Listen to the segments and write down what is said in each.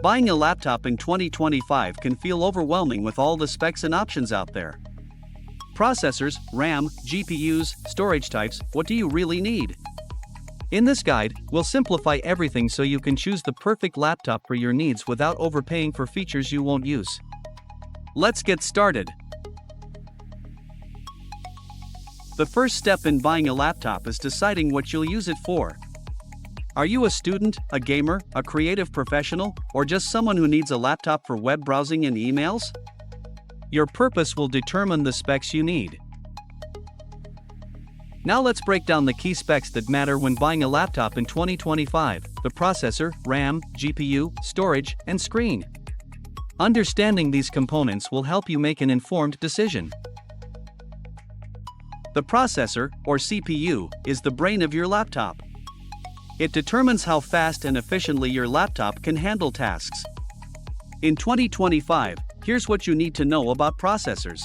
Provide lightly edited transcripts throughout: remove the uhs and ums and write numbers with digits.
Buying a laptop in 2025 can feel overwhelming with all the specs and options out there. Processors, RAM, GPUs, storage types, what do you really need? In this guide, we'll simplify everything so you can choose the perfect laptop for your needs without overpaying for features you won't use. Let's get started. The first step in buying a laptop is deciding what you'll use it for. Are you a student, a gamer, a creative professional, or just someone who needs a laptop for web browsing and emails? Your purpose will determine the specs you need. Now let's break down the key specs that matter when buying a laptop in 2025: the processor, RAM, GPU, storage, and screen. Understanding these components will help you make an informed decision. The processor, or CPU, is the brain of your laptop. It determines how fast and efficiently your laptop can handle tasks. In 2025, here's what you need to know about processors.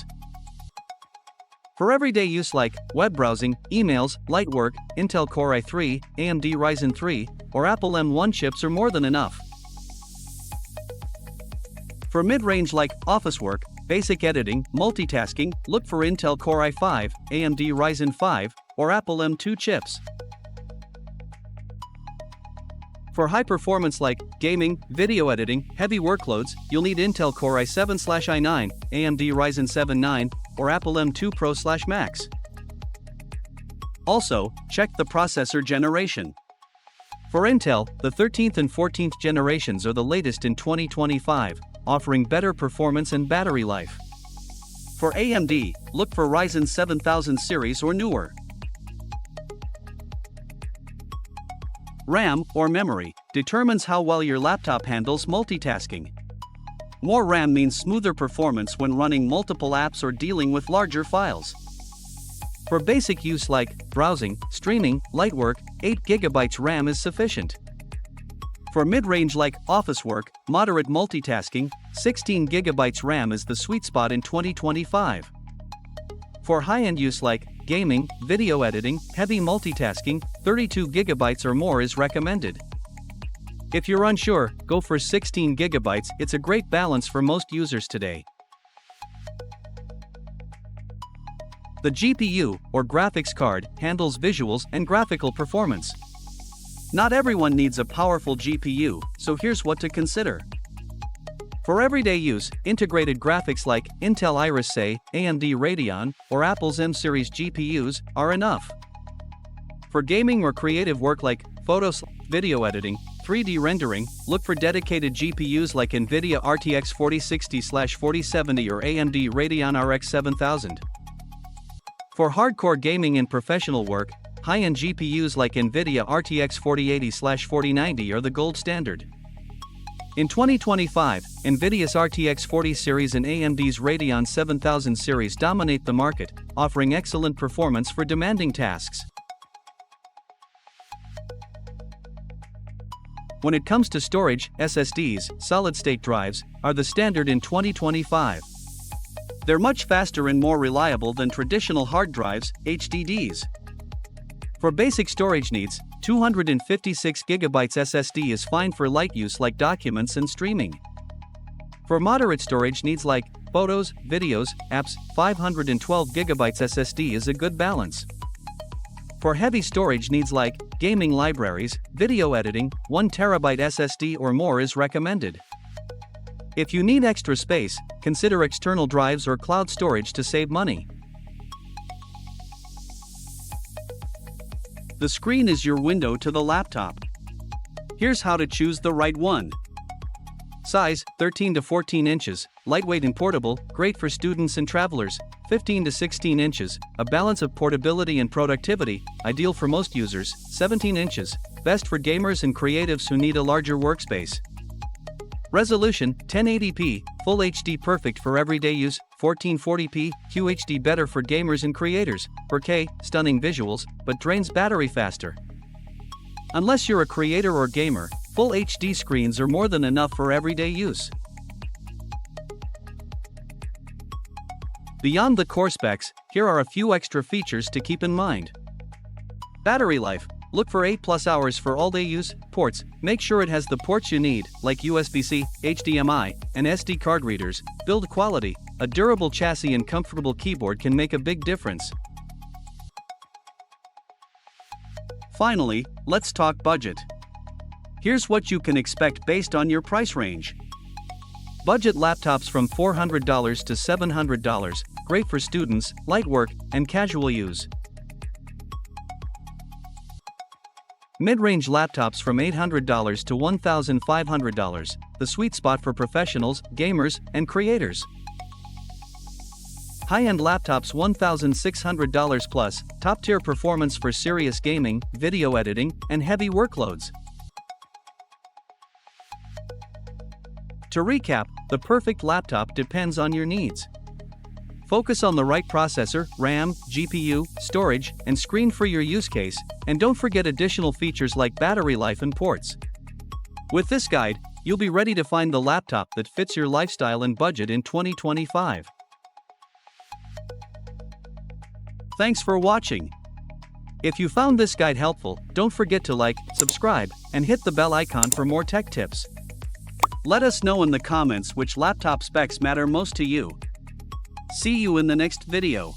For everyday use like web browsing, emails, light work, Intel Core i3, AMD Ryzen 3, or Apple M1 chips are more than enough. For mid-range like office work, basic editing, multitasking, look for Intel Core i5, AMD Ryzen 5, or Apple M2 chips. For high performance like gaming, video editing, heavy workloads, you'll need Intel Core i7/i9, AMD Ryzen 7 9, or Apple M2 Pro/Max. Also, check the processor generation. For Intel, the 13th and 14th generations are the latest in 2025, offering better performance and battery life. For AMD, look for Ryzen 7000 series or newer. RAM, or memory, determines how well your laptop handles multitasking. More RAM means smoother performance when running multiple apps or dealing with larger files. For basic use like browsing, streaming, light work, 8 GB RAM is sufficient. For mid-range like office work, moderate multitasking, 16 GB RAM is the sweet spot in 2025. For high-end use like gaming, video editing, heavy multitasking, 32 GB or more is recommended. If you're unsure, go for 16 GB, it's a great balance for most users today. The GPU, or graphics card, handles visuals and graphical performance. Not everyone needs a powerful GPU, so here's what to consider. For everyday use, integrated graphics like Intel Iris Xe, AMD Radeon, or Apple's M-series GPUs are enough. For gaming or creative work like photos, video editing, 3D rendering, look for dedicated GPUs like NVIDIA RTX 4060/4070 or AMD Radeon RX 7000. For hardcore gaming and professional work, high-end GPUs like NVIDIA RTX 4080/4090 are the gold standard. In 2025, NVIDIA's RTX 40 series and AMD's Radeon 7000 series dominate the market, offering excellent performance for demanding tasks. When it comes to storage, SSDs, solid-state drives, are the standard in 2025. They're much faster and more reliable than traditional hard drives, HDDs. For basic storage needs, 256 GB SSD is fine for light use like documents and streaming. For moderate storage needs like photos, videos, apps, 512 GB SSD is a good balance. For heavy storage needs like gaming libraries, video editing, 1 TB SSD or more is recommended. If you need extra space, consider external drives or cloud storage to save money. The screen is your window to the laptop. Here's how to choose the right one. Size, 13 to 14 inches, lightweight and portable, great for students and travelers. 15 to 16 inches, a balance of portability and productivity, ideal for most users. 17 inches, best for gamers and creatives who need a larger workspace. Resolution, 1080p, Full HD perfect for everyday use. 1440p, QHD better for gamers and creators. 4K, stunning visuals, but drains battery faster. Unless you're a creator or gamer, Full HD screens are more than enough for everyday use. Beyond the core specs, here are a few extra features to keep in mind. Battery life, Look for 8+ hours for all-day use. Ports, make sure it has the ports you need, like USB-C, HDMI, and SD card readers. Build quality, a durable chassis and comfortable keyboard can make a big difference. Finally, let's talk budget. Here's what you can expect based on your price range. Budget laptops from $400 to $700, great for students, light work, and casual use. Mid-range laptops from $800 to $1,500, the sweet spot for professionals, gamers, and creators. High-end laptops $1,600 plus, top-tier performance for serious gaming, video editing, and heavy workloads. To recap, the perfect laptop depends on your needs. Focus on the right processor, RAM, GPU, storage, and screen for your use case, and don't forget additional features like battery life and ports. With this guide, you'll be ready to find the laptop that fits your lifestyle and budget in 2025. Thanks for watching. If you found this guide helpful, don't forget to like, subscribe, and hit the bell icon for more tech tips. Let us know in the comments which laptop specs matter most to you. See you in the next video.